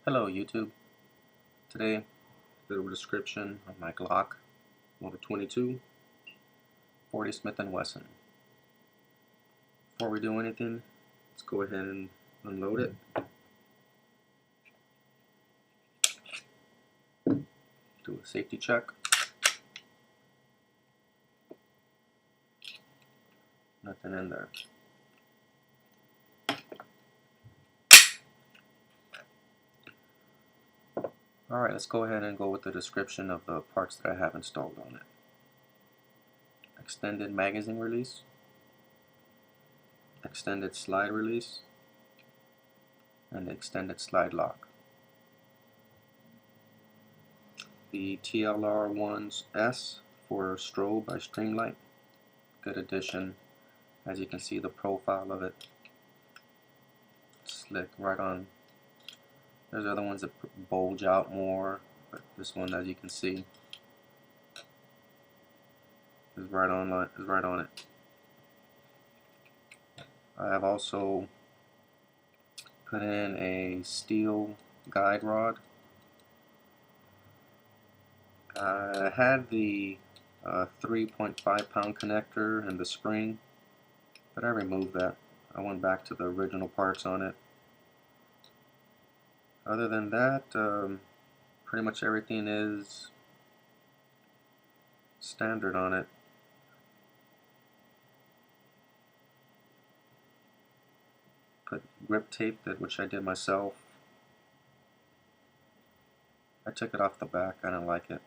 Hello YouTube. Today, a little description of my Glock Model 22 40 Smith & Wesson. Before we do anything, let's go ahead and unload it. Do a safety check. Nothing in there. Alright, let's go ahead and go with the description of the parts that I have installed on it. Extended magazine release, extended slide release, and extended slide lock. The TLR1S for strobe by Streamlight. Good addition. As you can see, the profile of it, slick right on. There's other ones that bulge out more, but this one, as you can see, is right on it. I have also put in a steel guide rod. I had the 3.5 pound connector and the spring, but I removed that. I went back to the original parts on it. Other than that, pretty much everything is standard on it. Put grip tape, which I did myself. I took it off the back. I don't like it.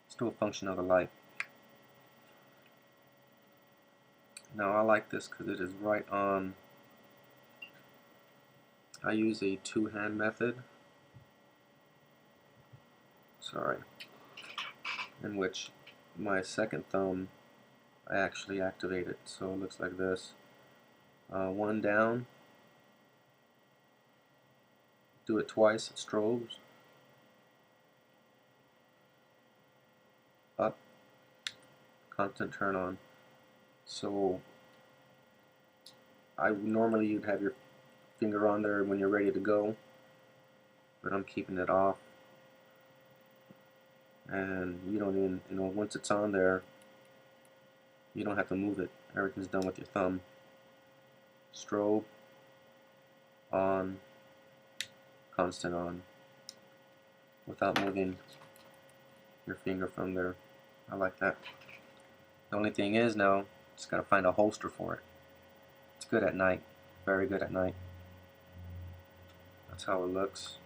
Let's do a function of the light. Now I like this because it is right on. I use a two-hand method. In which my second thumb I actually activate it, so it looks like this. One down. Do it twice, it strobes. Up, constant turn on. So normally you'd have your finger on there when you're ready to go, but I'm keeping it off. And you don't even, once it's on there, you don't have to move it. Everything's done with your thumb. Strobe, on, constant on, without moving your finger from there. I like that. The only thing is now, just gotta find a holster for it. It's good at night, very good at night. That's how it looks.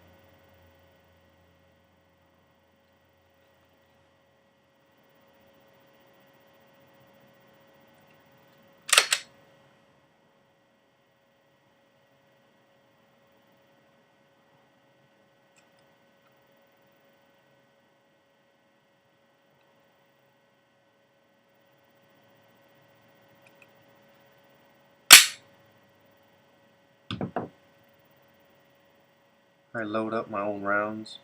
I load up my own rounds.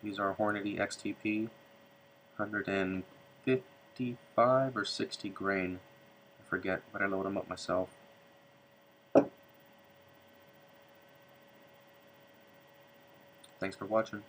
These are Hornady XTP, 155 or 60 grain. I forget, but I load them up myself. Thanks for watching.